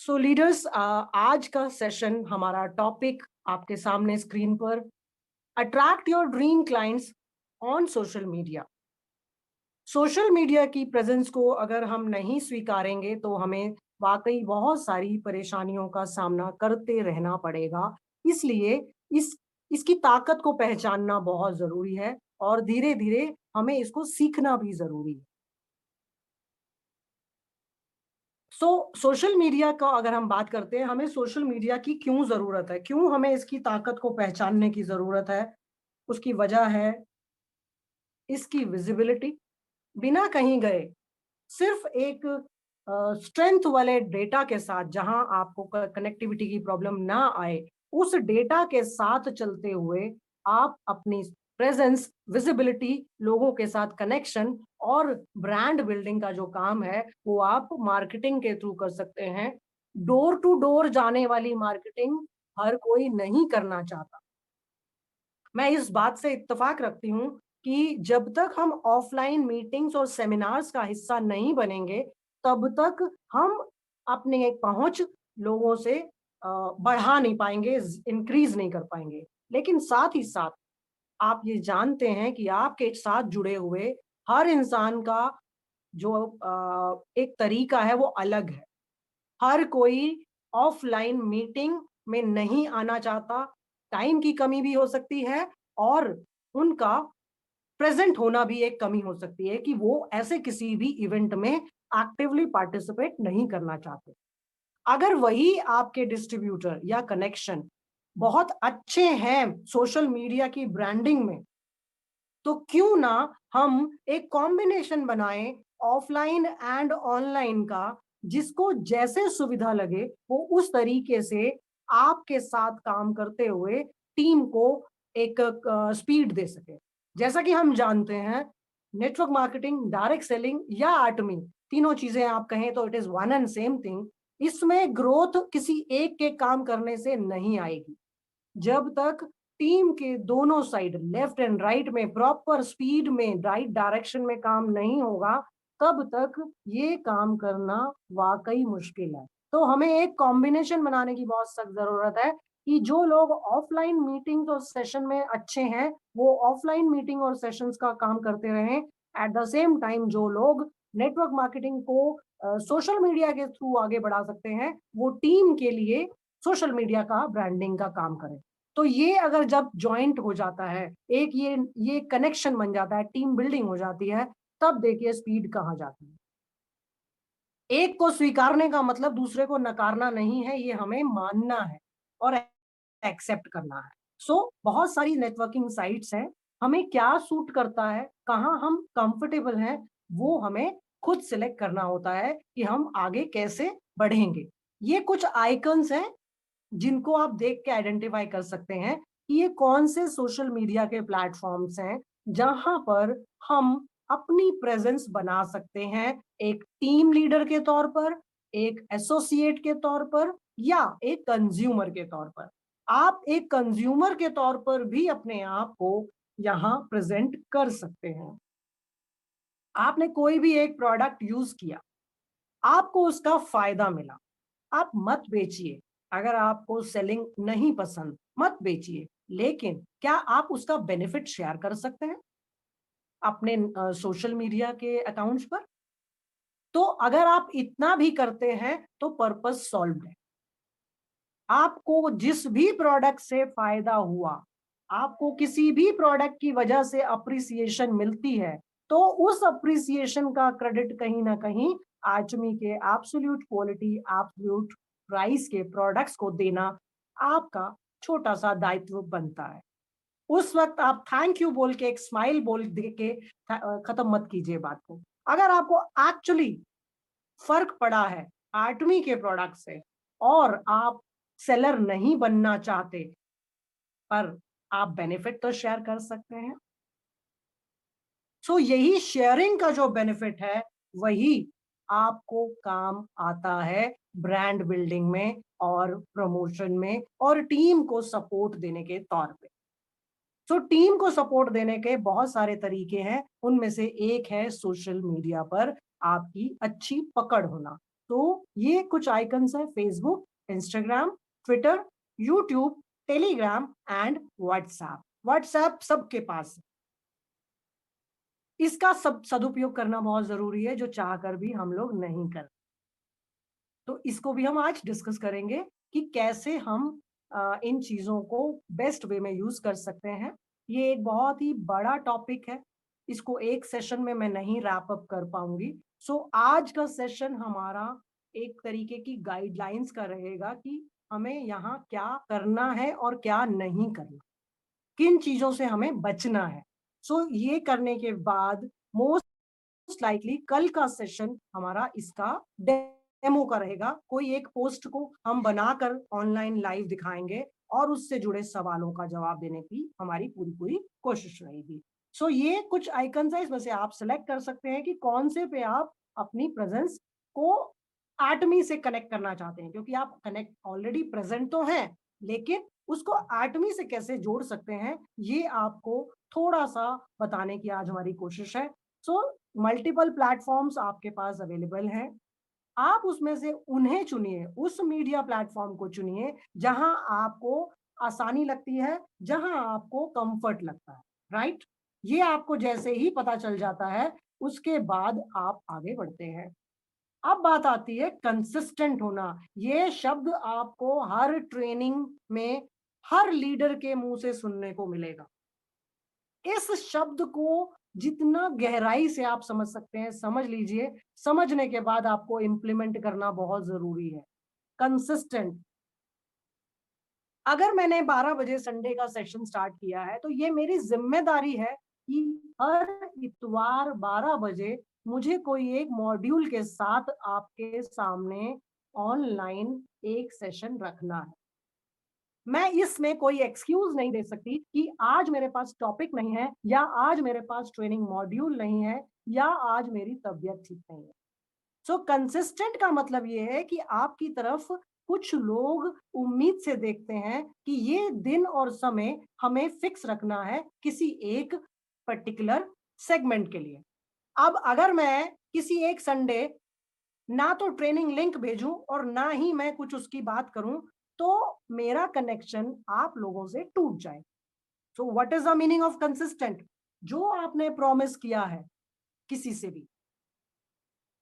सो leaders, आज का session हमारा टॉपिक आपके सामने स्क्रीन पर, attract your dream clients on social media. Social media की प्रेजेंस को अगर हम नहीं स्वीकारेंगे तो हमें वाकई बहुत सारी परेशानियों का सामना करते रहना पड़ेगा। इसलिए इस इसकी ताकत को पहचानना बहुत जरूरी है और धीरे धीरे हमें इसको सीखना भी जरूरी है। सोशल मीडिया का अगर हम बात करते हैं, हमें सोशल मीडिया की क्यों ज़रूरत है? क्यों हमें इसकी ताकत को पहचानने की ज़रूरत है? उसकी वजह है इसकी विज़िबिलिटी। बिना कहीं गए सिर्फ़ एक स्ट्रेंथ वाले डेटा के साथ, जहाँ आपको क कनेक्टिविटी की प्रॉब्लम ना आए, उस डेटा के साथ चलते हुए आप अपनी प्रेज़ेंस, विज़िबिलिटी, लोगों के साथ कनेक्शन और ब्रांड बिल्डिंग का जो काम है, वो आप मार्केटिंग के थ्रू कर सकते हैं। डोर टू डोर जाने वाली मार्केटिंग हर कोई नहीं करना चाहता। मैं इस बात से इत्तेफ़ाक रखती हूँ कि जब तक हम ऑफ़लाइन मीटिंग्स और सेमिनार्स का हिस्सा नहीं बनेंगे, तब तक हम अपनी एक पहुँच लोगों से बढ़ा नहीं पाएँगे, इंक्रीज़ नहीं कर पाएँगे। लेकिन साथ ही साथ आप ये जानते हैं कि आपके साथ जुड़े हुए हर इंसान का जो एक तरीका है वो अलग है। हर कोई ऑफलाइन मीटिंग में नहीं आना चाहता, टाइम की कमी भी हो सकती है और उनका प्रेजेंट होना भी एक कमी हो सकती है कि वो ऐसे किसी भी इवेंट में एक्टिवली पार्टिसिपेट नहीं करना चाहते। अगर वही आपके डिस्ट्रीब्यूटर या कनेक्शन बहुत अच्छे हैं सोशल मीडिया की ब्रांडिंग में, तो क्यों ना हम एक कॉम्बिनेशन बनाएं ऑफलाइन एंड ऑनलाइन का, जिसको जैसे सुविधा लगे वो उस तरीके से आपके साथ काम करते हुए टीम को एक स्पीड दे सके। जैसा कि हम जानते हैं, नेटवर्क मार्केटिंग, डायरेक्ट सेलिंग या एटमी, तीनों चीजें आप कहें तो it is one and same thing. इसमें ग्रोथ किसी एक के काम करने से नहीं आएगी। जब तक टीम के दोनों साइड, लेफ्ट एंड राइट में, प्रॉपर स्पीड में, राइट डायरेक्शन में काम नहीं होगा, तब तक ये काम करना वाकई मुश्किल है। तो हमें एक कॉम्बिनेशन बनाने की बहुत सख्त जरूरत है कि जो लोग ऑफलाइन मीटिंग्स और सेशन में अच्छे हैं, वो ऑफलाइन मीटिंग और सेशंस का काम करते रहें। एट द सेम टाइम जो लोग नेटवर्क मार्केटिंग को सोशल मीडिया के थ्रू आगे बढ़ा सकते हैं, वो टीम के लिए सोशल मीडिया का ब्रांडिंग का काम करें। तो ये अगर जब जॉइंट हो जाता है, एक ये कनेक्शन बन जाता है, टीम बिल्डिंग हो जाती है, तब देखिए स्पीड कहाँ जाती है। एक को स्वीकारने का मतलब दूसरे को नकारना नहीं है, ये हमें मानना है और एक्सेप्ट करना है। बहुत सारी नेटवर्किंग साइट्स हैं, हमें क्या सूट करता है, कहाँ हम कंफर्टेबल हैं, वो हमें खुद सिलेक्ट करना होता है कि हम आगे कैसे बढ़ेंगे। ये कुछ आइकन्स हैं जिनको आप देख के आइडेंटिफाई कर सकते हैं कि ये कौन से सोशल मीडिया के प्लेटफॉर्म्स हैं जहां पर हम अपनी प्रेजेंस बना सकते हैं, एक टीम लीडर के तौर पर, एक एसोसिएट के तौर पर या एक कंज्यूमर के तौर पर। आप एक कंज्यूमर के तौर पर भी अपने आप को यहाँ प्रेजेंट कर सकते हैं। आपने कोई भी एक प्रोडक्ट यूज किया, आपको उसका फायदा मिला, आप मत बेचिए। अगर आपको सेलिंग नहीं पसंद, मत बेचिए। लेकिन क्या आप उसका बेनिफिट शेयर कर सकते हैं अपने सोशल मीडिया के अकाउंट्स पर? तो अगर आप इतना भी करते हैं तो पर्पस सॉल्व्ड है। आपको जिस भी प्रोडक्ट से फायदा हुआ, आपको किसी भी प्रोडक्ट की वजह से अप्रिसिएशन मिलती है, तो उस अप्रिसिएशन का क्रेडिट कहीं ना कहीं आचमी के एब्सोल्यूट क्वालिटी, एब्सोल्यूट प्राइस के प्रोडक्ट्स को देना आपका छोटा सा दायित्व बनता है। उस वक्त आप थैंक यू बोल के, एक स्माइल बोल दे के खत्म मत कीजिए बात को। अगर आपको एक्चुअली फर्क पड़ा है आर्टमी के प्रोडक्ट से और आप सेलर नहीं बनना चाहते, पर आप बेनिफिट तो शेयर कर सकते हैं। यही शेयरिंग का जो बेनिफिट है, वही आपको काम आता है ब्रांड बिल्डिंग में और प्रमोशन में और टीम को सपोर्ट देने के तौर पे। टीम को सपोर्ट देने के बहुत सारे तरीके हैं, उनमें से एक है सोशल मीडिया पर आपकी अच्छी पकड़ होना। तो ये कुछ आइकन्स है, Facebook, Instagram, Twitter, YouTube, Telegram and WhatsApp. WhatsApp सबके पास है। इसका सब सदुपयोग करना बहुत जरूरी है, जो चाहकर भी हम लोग नहीं कर। तो इसको भी हम आज डिस्कस करेंगे कि कैसे हम इन चीजों को बेस्ट वे में यूज कर सकते हैं। ये एक बहुत ही बड़ा टॉपिक है, इसको एक सेशन में मैं नहीं रैप अप कर पाऊंगी। सो आज का सेशन हमारा एक तरीके की गाइडलाइंस का रहेगा कि हमें यहाँ क्या करना है और क्या नहीं करना, किन चीजों से हमें बचना है। सो ये करने के बाद मोस्ट लाइकली कल का सेशन हमारा इसका डेमो का रहेगा। कोई एक पोस्ट को हम बनाकर ऑनलाइन लाइव दिखाएंगे और उससे जुड़े सवालों का जवाब देने की हमारी पूरी पूरी कोशिश रहेगी। सो ये कुछ आइकन्स है, इसमें से आप सिलेक्ट कर सकते हैं कि कौन से पे आप अपनी प्रेजेंस को एटमी से कनेक्ट करना चाहते हैं, क्योंकि आप कनेक्ट ऑलरेडी प्रेजेंट तो हैं, लेकिन उसको एटमी से कैसे जोड़ सकते हैं ये आपको थोड़ा सा बताने की आज हमारी कोशिश है। सो मल्टीपल प्लेटफॉर्म्स आपके पास अवेलेबल हैं। आप उसमें से उन्हें चुनिए, उस मीडिया प्लेटफॉर्म को चुनिए जहां आपको आसानी लगती है, जहां आपको कंफर्ट लगता है, राइट? ये आपको जैसे ही पता चल जाता है, उसके बाद आप आगे बढ़ते हैं। अब बात आती है कंसिस्टेंट होना। ये शब्द आपको हर ट्रेनिंग में हर लीडर के मुंह से सुनने को मिलेगा। इस शब्द को जितना गहराई से आप समझ सकते हैं समझ लीजिए, समझने के बाद आपको इंप्लीमेंट करना बहुत जरूरी है। कंसिस्टेंट। अगर मैंने 12 बजे संडे का सेशन स्टार्ट किया है, तो ये मेरी जिम्मेदारी है कि हर इतवार 12 बजे मुझे कोई एक मॉड्यूल के साथ आपके सामने ऑनलाइन एक सेशन रखना है। मैं इसमें कोई एक्सक्यूज नहीं दे सकती कि आज मेरे पास टॉपिक नहीं है, या आज मेरे पास ट्रेनिंग मॉड्यूल नहीं है, या आज मेरी तबीयत ठीक नहीं है। सो कंसिस्टेंट का मतलब ये है कि आपकी तरफ कुछ लोग उम्मीद से देखते हैं कि ये दिन और समय हमें फिक्स रखना है किसी एक पर्टिकुलर सेगमेंट के लिए। अब अगर मैं किसी एक संडे ना तो ट्रेनिंग लिंक भेजूं और ना ही मैं कुछ उसकी बात करूं, तो मेरा कनेक्शन आप लोगों से टूट जाए। So what is the meaning of consistent? जो आपने प्रॉमिस किया है किसी से भी,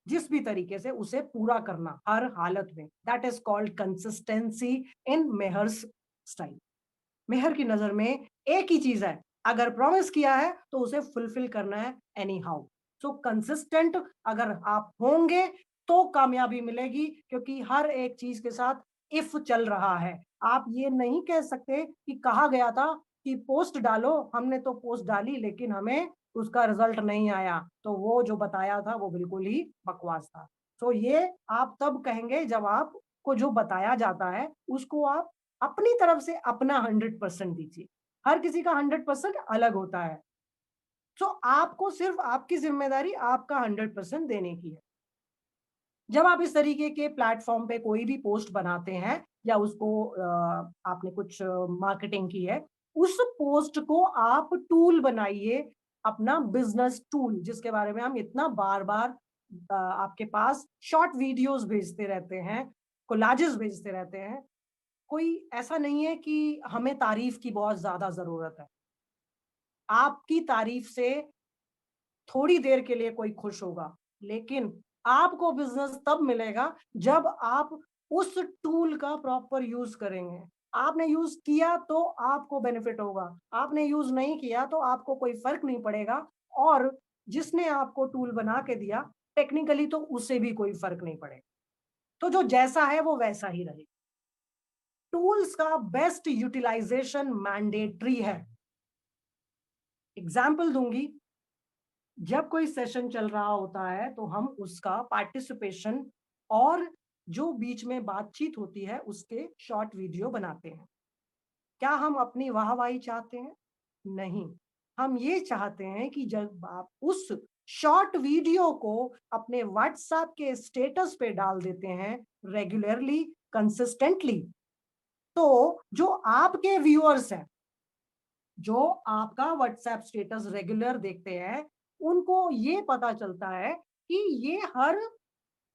जिस भी तरीके से, उसे पूरा करना हर हालत में, that is called consistency in Meher's style. Meher की नजर में एक ही चीज है, अगर प्रॉमिस किया है तो उसे फुलफिल करना है एनी हाउ। सो कंसिस्टेंट अगर आप होंगे तो कामयाबी मिलेगी, क्योंकि हर एक चीज के साथ इफ चल रहा है। आप ये नहीं कह सकते कि कहा गया था कि पोस्ट डालो, हमने तो पोस्ट डाली लेकिन हमें उसका रिजल्ट नहीं आया, तो वो जो बताया था वो बिल्कुल ही बकवास था। तो ये आप तब कहेंगे जब आपको जो बताया जाता है उसको आप अपनी तरफ से अपना 100% दीजिए। हर किसी का 100% अलग होता है। तो आपको सिर्फ आपकी जिम्मेदारी आपका 100% देने की है। जब आप इस तरीके के प्लेटफॉर्म पे कोई भी पोस्ट बनाते हैं, या उसको आपने कुछ मार्केटिंग की है, उस पोस्ट को आप टूल बनाइए, अपना बिजनेस टूल, जिसके बारे में हम इतना बार बार आपके पास शॉर्ट वीडियोस भेजते रहते हैं, कोलाजेस भेजते रहते हैं। कोई ऐसा नहीं है कि हमें तारीफ की बहुत ज्यादा जरूरत है। आपकी तारीफ से थोड़ी देर के लिए कोई खुश होगा, लेकिन आपको बिजनेस तब मिलेगा जब आप उस टूल का प्रॉपर यूज करेंगे। आपने यूज किया तो आपको बेनिफिट होगा, आपने यूज नहीं किया तो आपको कोई फर्क नहीं पड़ेगा, और जिसने आपको टूल बना के दिया टेक्निकली तो उसे भी कोई फर्क नहीं पड़ेगा। तो जो जैसा है वो वैसा ही रहेगा। टूल्स का बेस्ट यूटिलाइजेशन मैंडेटरी है। एग्जाम्पल दूंगी, जब कोई सेशन चल रहा होता है तो हम उसका पार्टिसिपेशन और जो बीच में बातचीत होती है उसके शॉर्ट वीडियो बनाते हैं। क्या हम अपनी वाहवाही चाहते हैं? नहीं। हम ये चाहते हैं कि जब आप उस शॉर्ट वीडियो को अपने व्हाट्सएप के स्टेटस पे डाल देते हैं रेगुलरली, कंसिस्टेंटली, तो जो आपके व्यूअर्स हैं, जो आपका व्हाट्सएप स्टेटस रेगुलर देखते हैं, उनको ये पता चलता है कि ये हर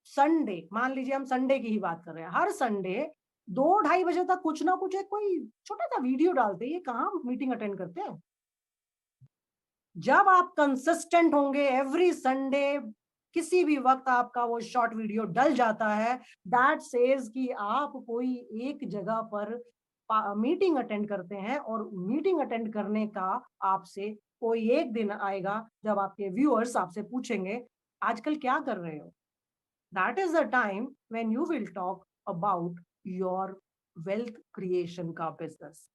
संडे, मान लीजिए हम संडे की ही बात कर रहे हैं, हर संडे 2 ढाई बजे तक कुछ ना कुछ एक कोई छोटा-सा वीडियो डालते हैं, ये कहाँ मीटिंग अटेंड करते हैं? जब आप कंसिस्टेंट होंगे एवरी संडे किसी भी वक्त आपका वो शॉर्ट वीडियो डल जाता है, दैट सेज कि आप कोई एक जगह पर मीटिंग अटेंड करते हैं और मीटिंग अटेंड करने का आपसे कोई एक दिन आएगा जब आपके व्यूअर्स आपसे पूछेंगे आजकल क्या कर रहे हो। That is the time when you will talk about your wealth creation का बिजनेस,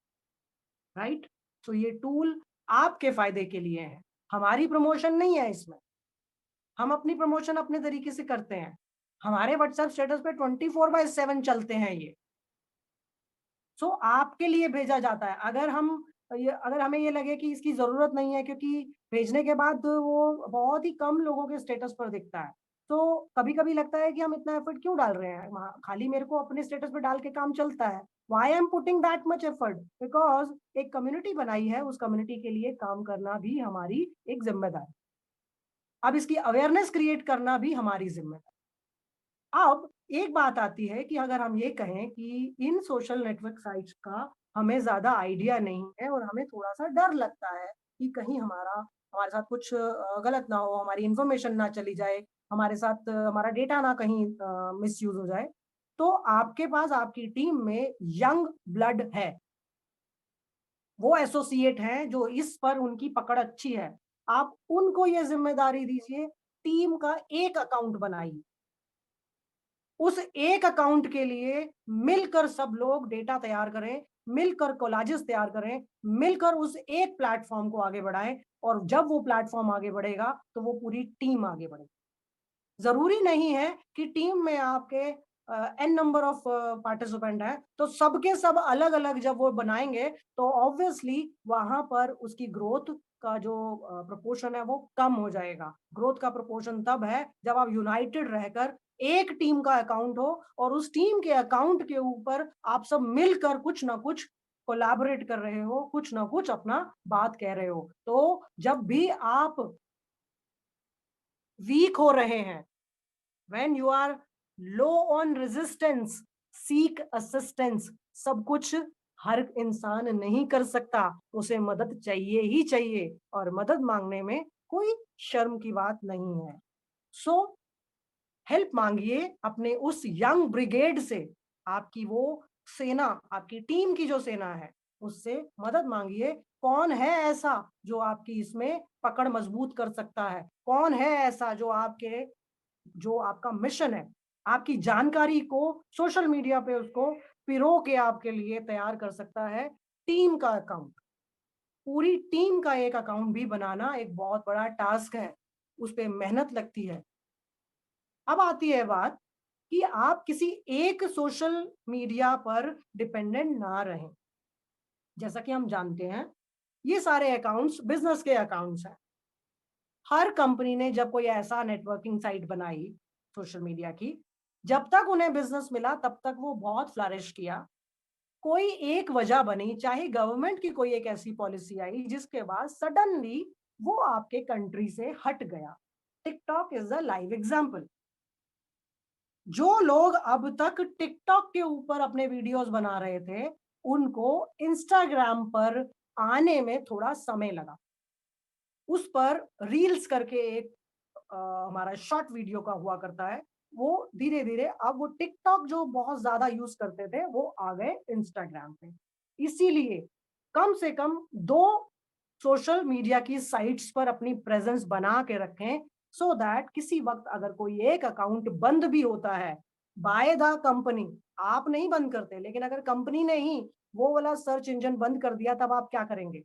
राइट? तो ये टूल आपके फायदे के लिए है, हमारी प्रमोशन नहीं है इसमें। हम अपनी प्रमोशन अपने तरीके से करते हैं। हमारे व्हाट्सएप स्टेटस पे 24/7 चलते हैं ये। सो आपके लिए भेजा जाता है। अगर हमें ये लगे कि इसकी ज़रूरत नहीं है क्योंकि भेजने के बाद वो बहुत ही कम लोगों के स्टेटस पर दिखता है। तो कभी-कभी लगता है कि हम इतना एफर्ट क्यों डाल रहे हैं? वहाँ खाली मेरे को अपने स्टेटस पे डाल के काम चलता है। Why I am putting that much effort? Because एक कम्युनिटी बनाई है, उस कम्युनिटी के लिए काम करना भी हमारी एक ज़िम्मेदारी। अब इसकी अवेयरनेस क्रिएट करना भी हमारी ज़िम्मेदारी। अब एक बात आती है कि अगर हम ये कहें कि इन सोशल नेटवर्क साइट्स का हमें ज़्यादा आइडिया नहीं है और हमें थोड़ा-सा डर लगता है कि कहीं हमारे साथ कुछ गलत ना हो, हमारी इन्फॉर्मेशन ना चली जाए, हमारे साथ हमारा डेटा ना कहीं मिसयूज़ हो जाए। तो आपके पास आपकी टीम में यंग ब्लड है। वो एसोसिएट हैं जो इस पर उनकी पकड़ अच्छी है। आप उनको ये ज़िम्मेदारी दीजिए, टीम का एक अकाउंट बनाइए। उस एक अकाउंट के लिए मिलकर सब लोग डेटा तैयार करें, मिलकर कोलाजेस तैयार करें, मिलकर उस एक प्लेटफ़ॉर्म को आगे बढ़ाएँ और जब वो प्लेटफ़ॉर्म आगे बढ़ेगा, तो वो पूरी टीम आगे बढ़ेगी। ज़रूरी नहीं है कि टीम में आपके एन नंबर ऑफ पार्टिसिपेंट हैं, तो सबके सब अलग-अलग जब वो बनाएँगे, तो ऑब्वियसली वहाँ पर उसकी ग्रोथ का जो प्रोपोर्शन है, वो कम हो जाएगा। ग्रोथ का प्रोपोर्शन तब है, जब आप यूनाइटेड रहकर एक टीम का अकाउंट हो और उस टीम के अकाउंट के ऊपर आप सब मिलकर कुछ ना कुछ कोलैबोरेट कर रहे हो, कुछ ना कुछ अपना बात कह रहे हो। तो जब भी आप वीक हो रहे हैं, when you are low on resistance seek assistance। सब कुछ हर इंसान नहीं कर सकता, उसे मदद चाहिए ही चाहिए और मदद मांगने में कोई शर्म की बात नहीं है। सो हेल्प मांगिए अपने उस यंग ब्रिगेड से। आपकी वो सेना, आपकी टीम की जो सेना है, उससे मदद मांगिए। कौन है ऐसा जो आपकी इसमें पकड़ मजबूत कर सकता है? कौन है ऐसा जो आपका मिशन है, आपकी जानकारी को सोशल मीडिया पे उसको पिरो के आपके लिए तैयार कर सकता है। टीम का अकाउंट, पूरी टीम का एक अकाउंट भी बनाना एक बहुत बड़ा टास्क है, उस पे मेहनत लगती है। अब आती है बात कि आप किसी एक सोशल मीडिया पर डिपेंडेंट ना रहें। जैसा कि हम जानते हैं, ये सारे अकाउंट्स बिज़नेस के अकाउंट्स हैं। हर कंपनी ने जब कोई ऐसा नेटवर्किंग साइट बनाई सोशल मीडिया की, जब तक उन्हें बिजनेस मिला तब तक वो बहुत फ्लरिश किया। कोई एक वजह बनी, चाहे गवर्नमेंट की कोई एक ऐसी पॉलिसी आई जिसके बाद सडनली वो आपके कंट्री से हट गया। TikTok is the live example. जो लोग अब तक टिकटॉक के ऊपर अपने वीडियोस बना रहे थे, उनको इंस्टाग्राम पर आने में थोड़ा समय लगा। उस पर रील्स करके एक हमारा शॉर्ट वीडियो का हुआ करता है, वो धीरे-धीरे अब वो टिकटॉक जो बहुत ज़्यादा यूज़ करते थे, वो आ गए इंस्टाग्राम पे। इसीलिए कम से कम 2 सोशल मीडिया की साइट्स पर अपनी प्रेज़ेंस बना के रखें, सो दैट किसी वक़्त अगर कोई एक अकाउंट बंद भी होता है, बाय द कंपनी, आप नहीं बंद करते, लेकिन अगर कंपनी ने ही वो वाला सर्च इंजन बंद कर दिया, तब आप क्या करेंगे?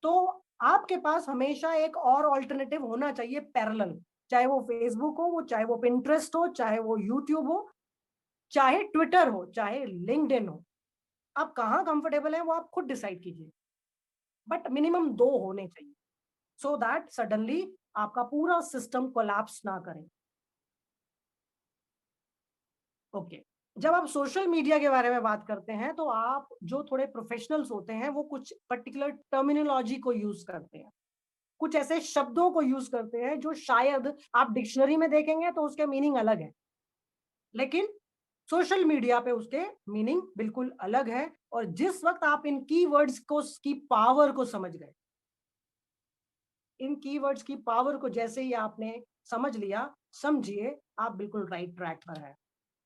तो आपके पास हमेशा एक और अल्टरनेटिव होना चाहिए पैरेलल। चाहे वो फेसबुक हो, वो चाहे वो पिंटरेस्ट हो, चाहे वो यूट्यूब हो, चाहे ट्विटर हो, चाहे लिंक्डइन हो। आप कहाँ कंफर्टेबल हैं वो आप खुद डिसाइड कीजिए। बट मिनिमम 2 होने चाहिए, सो दैट सडनली आपका पूरा सिस्टम कोलैप्स ना करे। ओके। जब आप सोशल मीडिया के बारे में बात करते हैं, तो आप जो थोड़े प्रोफेशनल्स होते हैं, वो कुछ पर्टिकुलर टर्मिनोलॉजी को यूज़ करते हैं। कुछ ऐसे शब्दों को यूज़ करते हैं जो शायद आप डिक्शनरी में देखेंगे तो उसके मीनिंग अलग है। लेकिन सोशल मीडिया पे उसके मीनिंग बिल्कुल अलग है। और जिस वक़्त आप इन कीवर्ड्स को की पावर को समझ गए, इन कीवर्ड्स की पावर को जैसे ही आपने समझ लिया, समझिए आप बिल्कुल राइट ट्रैक पर हैं।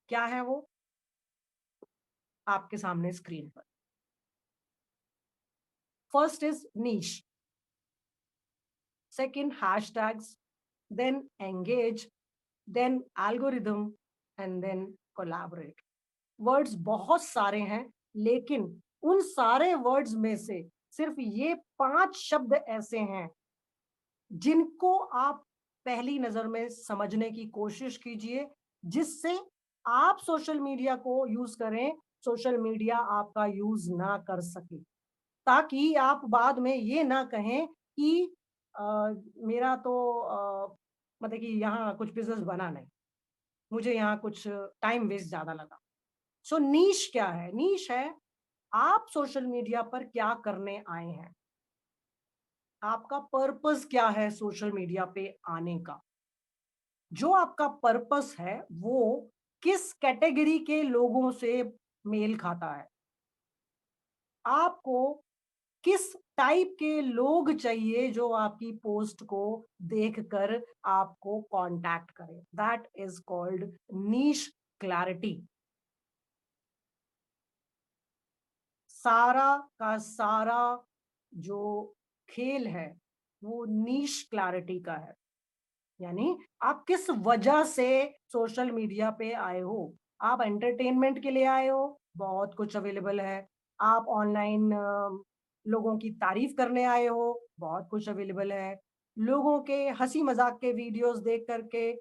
क्या है वो? आपके सामने स्क्रीन पर। First is niche, second hashtags, then engage, then algorithm and then collaborate. Words बहुत सारे हैं, लेकिन उन सारे वर्ड्स में से सिर्फ ये 5 शब्द ऐसे हैं जिनको आप पहली नज़र में समझने की कोशिश कीजिए, जिससे आप सोशल मीडिया को यूज़ करें, सोशल मीडिया आपका यूज़ ना कर सके। ताकि आप बाद में ये ना कहें कि अ, मेरा तो मतलब कि यहाँ कुछ बिज़नेस बना नहीं, मुझे यहाँ कुछ टाइम वेस्ट ज़्यादा लगा। सो नीश क्या है? नीश है आप सोशल मीडिया पर क्या करने आए हैं? आपका पर्पस क्या है सोशल मीडिया पे आने का? जो आपका पर्पस है, वो किस कैटेगरी के लोगों से मेल खाता है? आपको किस टाइप के लोग चाहिए जो आपकी पोस्ट को देखकर आपको कांटेक्ट करें? That is called niche clarity. सारा का सारा जो खेल है, वो नीश क्लैरिटी का है। यानी आप किस वजह से सोशल मीडिया पे आए हो? आप एंटरटेनमेंट के लिए आए हो? बहुत कुछ अवेलेबल है। आप ऑनलाइन लोगों की तारीफ करने आए हो? बहुत कुछ अवेलेबल है। लोगों के हँसी-मज़ाक के वीडियोज़ देख कर के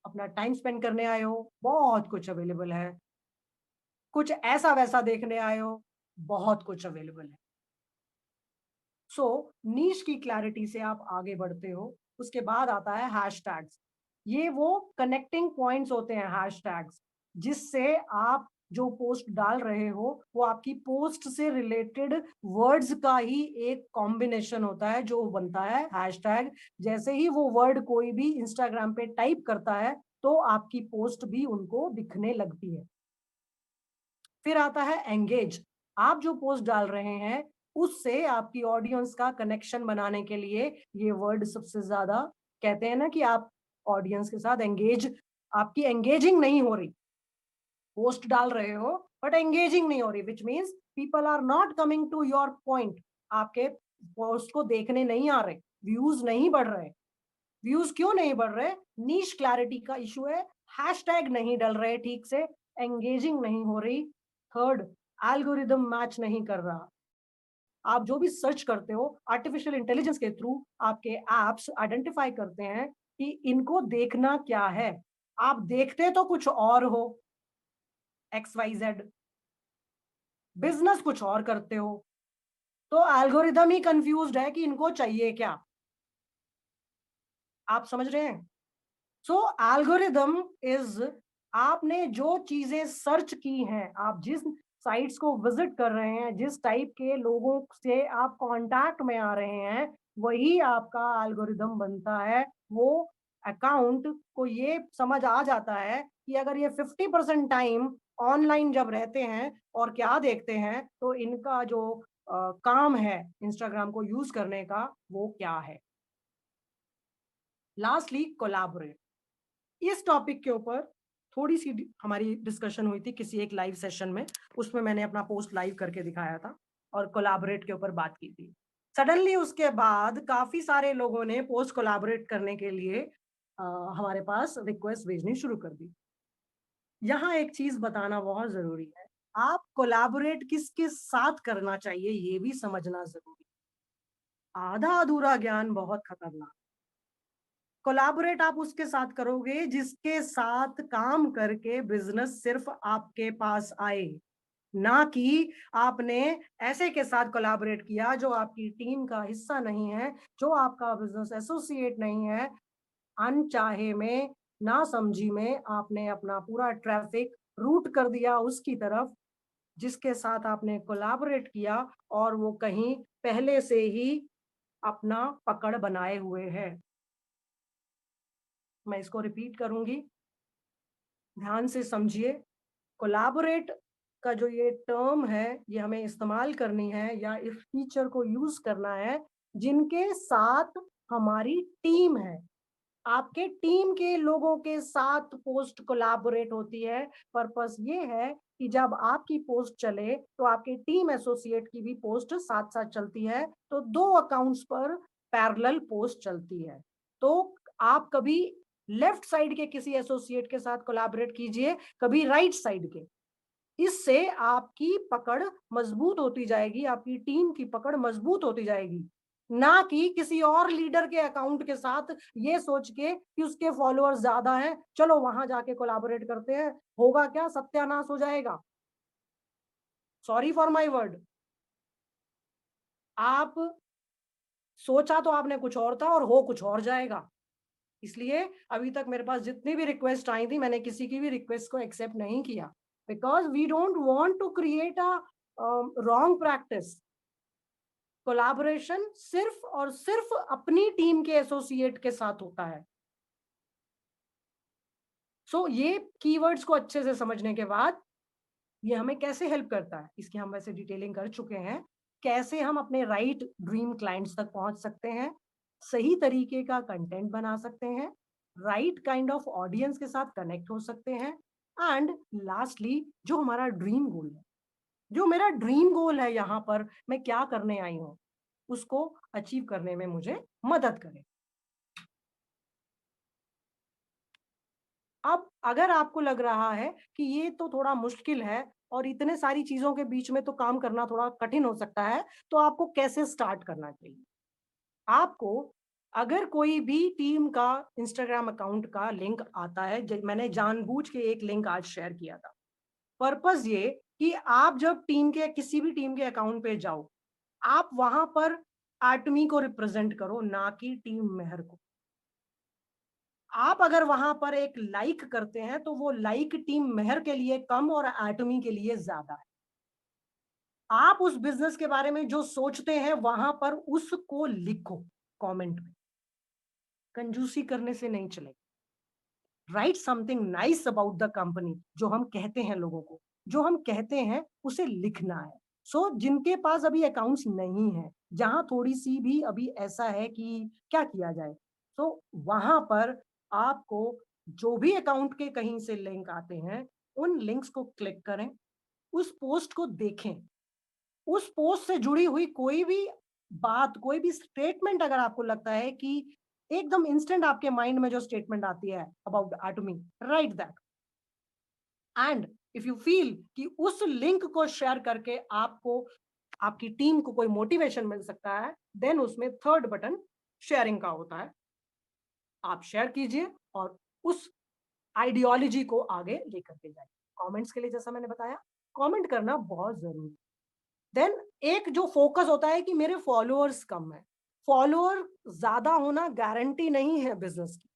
अपना टाइम स्पेंड करने आए हो? बहुत कुछ अवेलेबल है। कुछ ऐसा-वैसा देखने आए हो? बहुत कुछ अवेलेबल है। सो नीश की क्लैरिटी से आप आगे बढ़ते हो। उसके बाद आता है हैशटैग्स। ये वो कनेक्टिंग पॉइंट्स होते हैं हैशटैग्स, जिससे आप जो पोस्ट डाल रहे हो, वो आपकी पोस्ट से रिलेटेड वर्ड्स का ही एक कॉम्बिनेशन होता है जो बनता है हैशटैग। जैसे ही वो वर्ड कोई भी इंस्टाग्राम पे टाइप करता है, तो आपकी पोस्ट भी उनको दिखने लगती है। फिर आता है एंगेज। आप जो पोस्ट डाल रहे हैं, उससे आपकी ऑडियंस का कनेक्शन बनाने के लिए ये वर्ड सबसे ज़्यादा कहते हैं ना कि आप ऑडियंस के साथ एंगेज आपकी एंगेजिंग नहीं हो रही। पोस्ट डाल रहे हो बट एंगेजिंग नहीं हो रही, which means people are not coming to your point. आपके पोस्ट को देखने नहीं आ रहे, व्यूज़ नहीं बढ़ रहे। व्यूज़ क्यों नहीं बढ़ रहे? नीश क्लैरिटी का इश्यू है, हैशटैग नहीं डल रहे ठीक से, एंगेजिंग नहीं हो रही। थर्ड, एल्गोरिदम मैच नहीं कर रहा। आप जो भी सर्च करते हो, आर्टिफिशियल इंटेलिजेंस के थ्रू आपके ऐप्स आइडेंटिफाई करते हैं कि इनको देखना क्या है। आप देखते तो कुछ और हो, एक्स, वाई, ज़ेड, बिज़नेस कुछ और करते हो, तो एल्गोरिदम ही कन्फ्यूज़्ड है कि इनको चाहिए क्या? आप समझ रहे हैं? सो एल्गोरिदम इज आपने जो चीजें सर्च की हैं, आप जिस साइट्स को विजिट कर रहे हैं, जिस टाइप के लोगों से आप कांटेक्ट में आ रहे हैं, वही आपका एल्गोरिदम बनता है। वो अकाउंट को ये समझ आ जाता है कि अगर ये 50% टाइम ऑनलाइन जब रहते हैं और क्या देखते हैं, तो इनका जो काम है इंस्टाग्राम को यूज करने का, वो क्या है। Lastly collaborate. इस टॉपिक के ऊपर थोड़ी-सी हमारी डिस्कशन हुई थी किसी एक लाइव सेशन में, उसमें मैंने अपना पोस्ट लाइव करके दिखाया था और कोलैबोरेट के ऊपर बात की थी। सडनली उसके बाद काफ़ी सारे लोगों ने पोस्ट कोलैबोरेट करने के लिए अ, हमारे पास रिक्वेस्ट भेजनी शुरू कर दी। यहाँ एक चीज़ बताना बहुत ज़रूरी है, आप कोलैबोरेट किसके साथ करना चाहिए ये भी समझना ज़रूरी है। आधा-अधूरा ज्ञान बहुत खतरनाक। कोलैबोरेट आप उसके साथ करोगे जिसके साथ काम करके बिज़नेस सिर्फ़ आपके पास आए, ना कि आपने ऐसे के साथ कोलैबोरेट किया जो आपकी टीम का हिस्सा नहीं है, जो आपका बिज़नेस एसोसिएट नहीं है। अनचाहे में, नासमझी में आपने अपना पूरा ट्रैफ़िक रूट कर दिया उसकी तरफ, जिसके साथ आपने कोलैबोरेट किया और वो कहीं पहले से ही अपना पकड़ बनाए हुए है। मैं इसको रिपीट करूँगी। ध्यान से समझिए, कोलैबोरेट का जो ये टर्म है, ये हमें इस्तेमाल करनी है या इस फीचर को यूज करना है जिनके साथ हमारी टीम है। आपके टीम के लोगों के साथ पोस्ट कोलैबोरेट होती है। पर्पस ये है कि जब आपकी पोस्ट चले तो आपके टीम एसोसिएट की भी पोस्ट साथ साथ चलती है, तो दो अकाउंट्स पर पैरेलल पोस्ट चलती है। तो आप कभी लेफ्ट साइड के किसी एसोसिएट के साथ कोलैबोरेट कीजिए, कभी राइट साइड के। इससे आपकी पकड़ मजबूत होती जाएगी, आपकी टीम की पकड़ मजबूत होती जाएगी। ना कि किसी और लीडर के अकाउंट के साथ ये सोच के कि उसके फॉलोअर्स ज्यादा हैं, चलो वहां जाके कोलैबोरेट करते हैं, होगा क्या, सत्यानाश हो जाएगा। Sorry for my word. आप सोचा तो आपने कुछ और था और हो कुछ और जाएगा। इसलिए अभी तक मेरे पास जितनी भी रिक्वेस्ट आई थी, मैंने किसी की भी रिक्वेस्ट को एक्सेप्ट नहीं किया, because we don't want to create a wrong practice. Collaboration सिर्फ और सिर्फ अपनी टीम के एसोसिएट के साथ होता है। ये कीवर्ड्स को अच्छे से समझने के बाद ये हमें कैसे हेल्प करता है, इसकी हम वैसे डिटेलिंग कर चुके हैं। कैसे हम अपने राइट ड्रीम क्लाइंट्स तक पहुंच सकते हैं, सही तरीके का कंटेंट बना सकते हैं, राइट काइंड ऑफ ऑडियंस के साथ कनेक्ट हो सकते हैं, एंड लास्टली जो हमारा ड्रीम गोल है, जो मेरा ड्रीम गोल है, यहाँ पर मैं क्या करने आई हूँ, उसको अचीव करने में मुझे मदद करें। अब अगर आपको लग रहा है कि ये तो थोड़ा मुश्किल है और इतने सारी चीजों के बीच में तो काम करना थोड़ा कठिन हो सकता है, तो आपको कैसे स्टार्ट करना चाहिए? आपको, अगर कोई भी टीम का इंस्टाग्राम अकाउंट का लिंक आता है, मैंने जानबूझ के एक लिंक आज शेयर किया था। पर्पस ये कि आप जब टीम के, किसी भी टीम के अकाउंट पे जाओ, आप वहां पर एटमी को रिप्रेजेंट करो, ना कि टीम मेहर को। आप अगर वहां पर एक लाइक करते हैं तो वो लाइक टीम मेहर के लिए कम और एटमी के लिए ज्यादा है। आप उस बिजनेस के बारे में जो सोचते हैं वहां पर उसको लिखो कमेंट में। कंजूसी करने से नहीं चलेगा। Right something nice about the company, जो हम कहते हैं लोगों को, जो हम कहते हैं उसे लिखना है। जिनके पास अभी अकाउंट्स नहीं है, जहां थोड़ी सी भी अभी ऐसा है कि क्या किया जाए, वहां पर आपको जो भी अकाउंट के कहीं से लिंक आते हैं, उन लिंक्स को क्लिक करें, उस पोस्ट को देखें। उस पोस्ट से जुड़ी हुई कोई भी बात, कोई भी स्टेटमेंट अगर आपको लगता है कि एकदम इंस्टेंट आपके माइंड में जो स्टेटमेंट आती है अबाउट एटमी, right that. And if you feel कि उस लिंक को शेयर करके आपको, आपकी टीम को कोई मोटिवेशन मिल सकता है, देन उसमें थर्ड बटन शेयरिंग का होता है। आप शेयर कीजिए और उस आइडियोलॉजी को आगे लेकर के जाइए। कमेंट्स के लिए जैसा मैंने बताया, कमेंट करना बहुत जरूरी है। देन एक जो फोकस होता है कि मेरे फॉलोअर्स कम है, फॉलोअर ज्यादा होना गारंटी नहीं है बिजनेस की।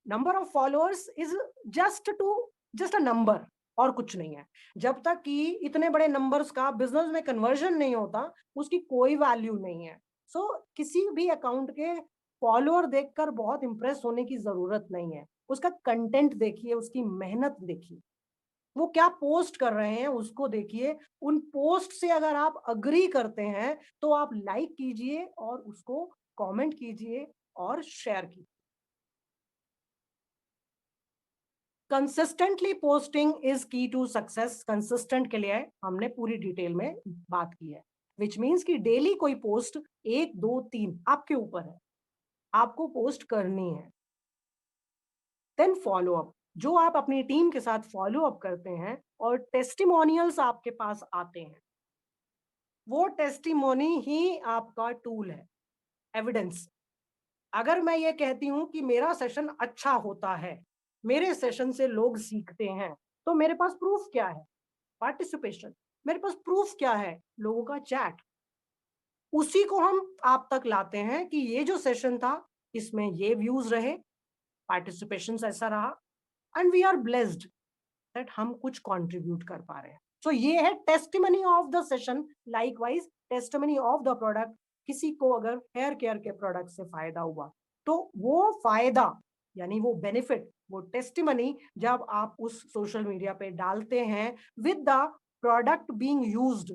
Number of followers is just a number, और कुछ नहीं है। जब तक कि इतने बड़े नंबर्स का बिजनेस में कन्वर्जन नहीं होता, उसकी कोई वैल्यू नहीं है। किसी भी अकाउंट के फॉलोअर देखकर बहुत इंप्रेस होने की जरूरत नहीं है। उसका कंटेंट देखिए, उसकी मेहनत देखिए, वो क्या पोस्ट कर रहे हैं उसको देखिए। उन पोस्ट से अगर आप अग्री करते हैं तो आप लाइक कीजिए और उसको कमेंट कीजिए और शेयर कीजिए। कंसिस्टेंटली पोस्टिंग इज की टू सक्सेस। कंसिस्टेंट के लिए हमने पूरी डिटेल में बात की है, विच मीन्स कि डेली कोई पोस्ट, एक दो तीन आपके ऊपर है, आपको पोस्ट करनी है। देन फॉलो अप, जो आप अपनी टीम के साथ फॉलो अप करते हैं और टेस्टिमोनियल्स आपके पास आते हैं, वो टेस्टिमोनी ही आपका टूल है, एविडेंस। अगर मैं ये कहती हूं कि मेरा सेशन अच्छा होता है, मेरे सेशन से लोग सीखते हैं, तो मेरे पास प्रूफ क्या है? पार्टिसिपेशन। मेरे पास प्रूफ क्या है? लोगों का चैट। उसी को हम आप तक लाते हैं कि ये जो सेशन था, इसमें ये व्यूज रहे, पार्टिसिपेशन ऐसा रहा, and we are blessed that हम कुछ कंट्रीब्यूट कर पा रहे हैं। ये है testimony of the session. Likewise testimony of the product. किसी को अगर हेयर केयर के प्रोडक्ट से फायदा हुआ, तो वो फायदा यानी वो बेनिफिट, वो टेस्टिमनी जब आप उस सोशल मीडिया पे डालते हैं with the product being used,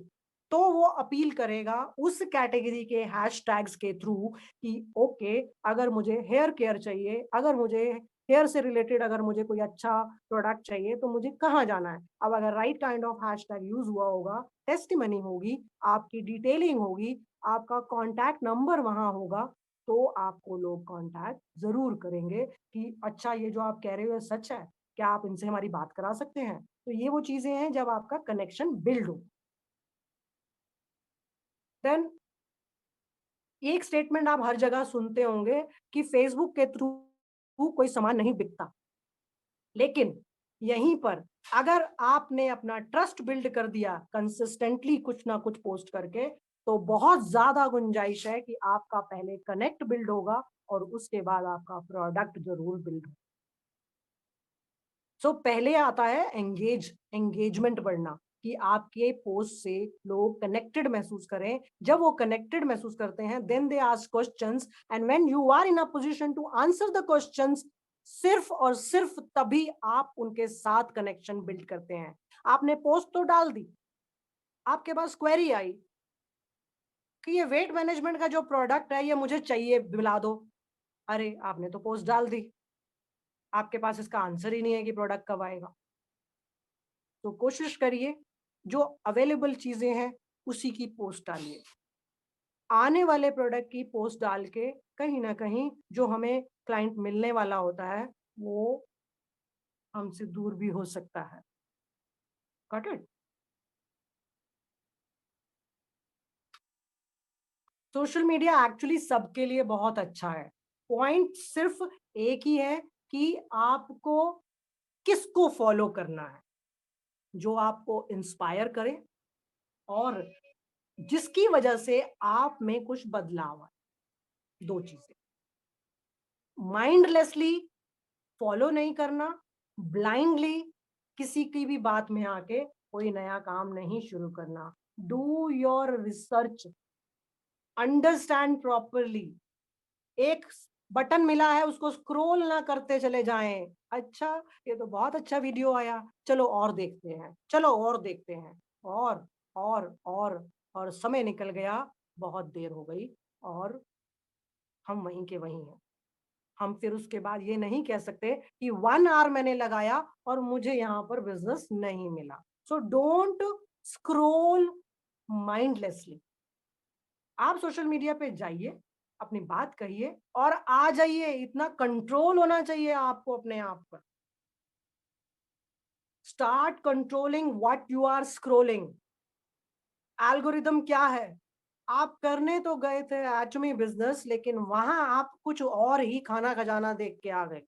तो वो अपील करेगा उस कैटेगरी के हैशटैग्स के थ्रू कि ओके, अगर मुझे हेयर केयर चाहिए, अगर मुझे हेयर से रिलेटेड अगर मुझे कोई अच्छा प्रोडक्ट चाहिए तो मुझे कहाँ जाना है। अब अगर right kind of hashtag use हुआ होगा, टेस्टिमनी होगी, आपकी डिटेलिंग होगी, आपका कॉन्टैक्ट नंबर वहां होगा, तो आपको लोग कॉन्टैक्ट जरूर करेंगे कि अच्छा ये जो आप कह रहे हो ये सच है, क्या आप इनसे हमारी बात करा सकते हैं। तो ये वो चीजें हैं जब आपका कनेक्शन बिल्ड हो। देन एक स्टेटमेंट आप हर जगह सुनते होंगे कि फेसबुक के थ्रू कोई सामान नहीं बिकता। लेकिन यहीं पर अगर आपने अपना ट्रस्ट बिल्ड कर दिया कंसिस्टेंटली कुछ ना कुछ पोस्ट करके, तो बहुत ज्यादा गुंजाइश है कि आपका पहले कनेक्ट बिल्ड होगा और उसके बाद आपका प्रोडक्ट जरूर बिल्ड होगा। सो पहले आता है एंगेजमेंट बढ़ना, कि आपके पोस्ट से लोग कनेक्टेड महसूस करें। जब वो कनेक्टेड महसूस करते हैं then they ask questions, and when you are in a position to answer the questions, सिर्फ और सिर्फ तभी आप उनके साथ कनेक्शन बिल्ड करते हैं। आपने पोस्ट तो डाल दी, आपके पास क्वेरी आई कि ये वेट मैनेजमेंट का जो प्रोडक्ट है ये मुझे चाहिए, दिला दो। अरे आपने तो पोस्ट डाल दी, आपके पास इसका आंसर ही नहीं है कि प्रोडक्ट कब आएगा। तो कोशिश करिए जो अवेलेबल चीजें हैं उसी की पोस्ट डालिए। आने वाले प्रोडक्ट की पोस्ट डाल के कहीं ना कहीं जो हमें क्लाइंट मिलने वाला होता है वो हमसे दूर भी हो सकता है। Got it? Social media actually सबके लिए बहुत अच्छा है। पॉइंट सिर्फ एक ही है कि आपको किसको फॉलो करना है, जो आपको इंस्पायर करे और जिसकी वजह से आप में कुछ बदलाव आए। दो चीजें, माइंडलेसली फॉलो नहीं करना, ब्लाइंडली किसी की भी बात में आके कोई नया काम नहीं शुरू करना। Do your research, understand properly. एक बटन मिला है उसको स्क्रॉल ना करते चले जाएं, अच्छा ये तो बहुत अच्छा वीडियो आया, चलो और देखते हैं, चलो और देखते हैं, और समय निकल गया, बहुत देर हो गई और हम वहीं के वहीं हैं। हम फिर उसके बाद ये नहीं कह सकते कि 1 आवर मैंने लगाया और मुझे यहाँ पर बिजनेस नहीं मिला। So don't scroll mindlessly. आप सोशल मीडिया पे जाइए, अपनी बात कहिए और आ जाइए। इतना कंट्रोल होना चाहिए आपको अपने आप पर। Start controlling what you are scrolling. Algorithm क्या है? आप करने तो गए थे एटमी बिजनेस, लेकिन वहां आप कुछ और ही खाना खजाना देख के आ गए।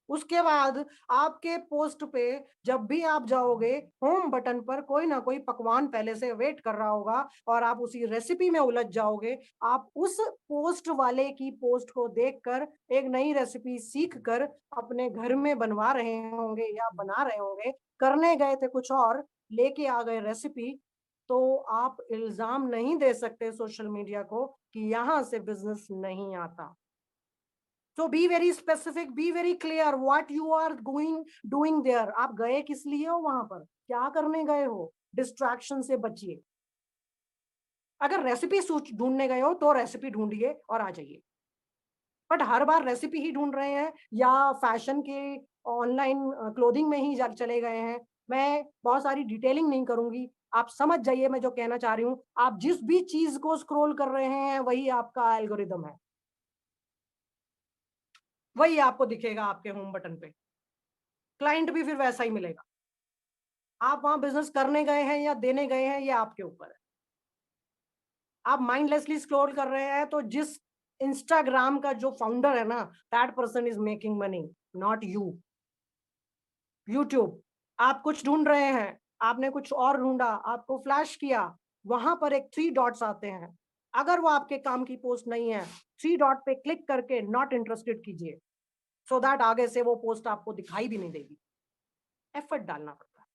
उसके बाद आपके पोस्ट पे जब भी आप जाओगे, होम बटन पर कोई ना कोई पकवान पहले से वेट कर रहा होगा और आप उसी रेसिपी में उलझ जाओगे। आप उस पोस्ट वाले की पोस्ट को देखकर एक नई रेसिपी सीख कर अपने घर में बनवा रहे होंगे या बना रहे होंगे, करने गए थे कुछ और, लेके आ गए रेसिपी। तो आप इल्जाम नहीं दे सकते सोशल मीडिया को कि यहां से बिजनेस नहीं आता। So be very specific, be very clear what you are going doing there. आप गए किस लिए हो वहां पर, क्या करने गए हो? डिस्ट्रैक्शन से बचिए। अगर रेसिपी ढूंढने गए हो तो रेसिपी ढूंढिए और आ जाइए। बट हर बार रेसिपी ही ढूंढ रहे हैं या फैशन के ऑनलाइन क्लोथिंग में ही चले गए हैं, मैं बहुत सारी डिटेलिंग नहीं करूंगी। आप समझ जाइए मैं जो कहना चाह रही हूँ। आप जिस भी चीज को स्क्रॉल कर रहे हैं वही आपका एल्गोरिदम है, वही आपको दिखेगा आपके होम बटन पे। क्लाइंट भी फिर वैसा ही मिलेगा। आप वहां बिजनेस करने गए हैं या देने गए हैं ये आपके ऊपर है। आप माइंडलेसली स्क्रॉल कर रहे हैं तो जिस इंस्टाग्राम का जो फाउंडर है ना, that person is making money, not you. YouTube, आप कुछ ढूंढ रहे हैं, आपने कुछ और ढूंढा, आपको फ्लैश किया, वहां पर एक 3 डॉट्स आते हैं। अगर वो आपके काम की पोस्ट नहीं है, 3 डॉट पे क्लिक करके नॉट इंटरेस्टेड कीजिए, सो दैट आगे से वो पोस्ट आपको दिखाई भी नहीं देगी। एफर्ट डालना पड़ता है।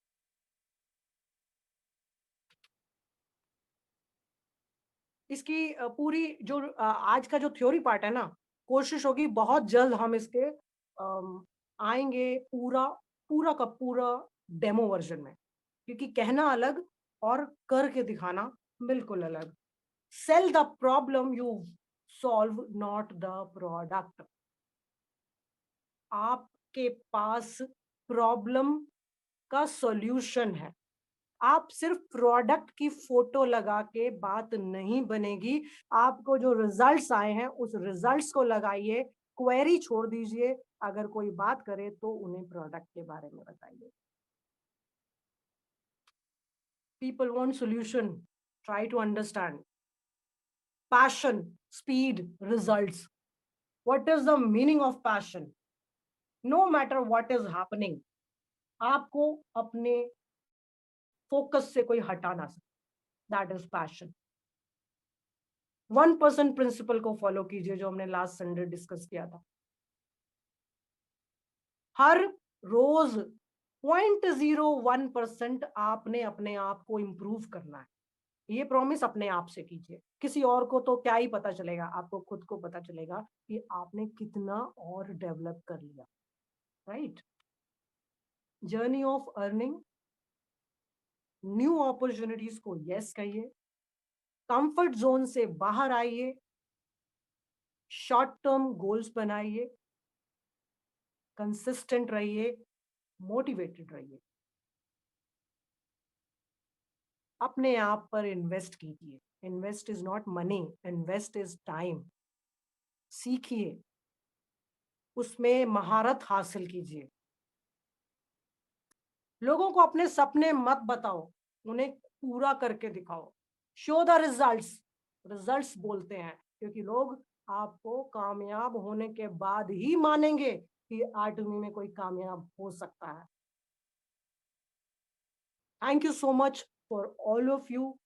इसकी पूरी जो आज का जो थ्योरी पार्ट है ना, कोशिश होगी बहुत जल्द हम इसके आएँगे पूरा पूरा का पूरा डेमो वर्ज़न में, क्योंकि कहना अलग और करके दिखाना बिल्कुल अलग। Sell the problem you solve not the product. आपके पास प्रॉब्लम का सॉल्यूशन है। आप सिर्फ प्रोडक्ट की फोटो लगा के बात नहीं बनेगी। आपको जो रिजल्ट्स आए हैं उस रिजल्ट्स को लगाइए, क्वेरी छोड़ दीजिए। अगर कोई बात करे तो उन्हें प्रोडक्ट के बारे में बताइए। People want solution, try to understand. Passion, speed, results. What is the meaning of passion? No matter what is happening, आपको अपने फोकस से कोई हटा ना सके। That is passion. 1% प्रिंसिपल को फॉलो कीजिए, जो हमने लास्ट संडे डिस्कस किया था। हर रोज 0.01% आपने अपने आप को इम्प्रूव करना है। ये प्रॉमिस अपने आप से कीजिए। किसी और को तो क्या ही पता चलेगा, आपको खुद को पता चलेगा कि आपने कितना और डेवलप कर लिया। Right? Journey of earning, new opportunities को यस कहिए, कंफर्ट जोन से बाहर आइए, शॉर्ट टर्म गोल्स बनाइए, कंसिस्टेंट रहिए, मोटिवेटेड रहिए, अपने आप पर इन्वेस्ट कीजिए। Invest is not money, invest is time. सीखिए, उसमें महारत हासिल कीजिए। लोगों को अपने सपने मत बताओ, उन्हें पूरा करके दिखाओ। Show the results. रिजल्ट्स बोलते हैं, क्योंकि लोग आपको कामयाब होने के बाद ही मानेंगे कि आठवीं में कोई कामयाब हो सकता है। Thank you so much for all of you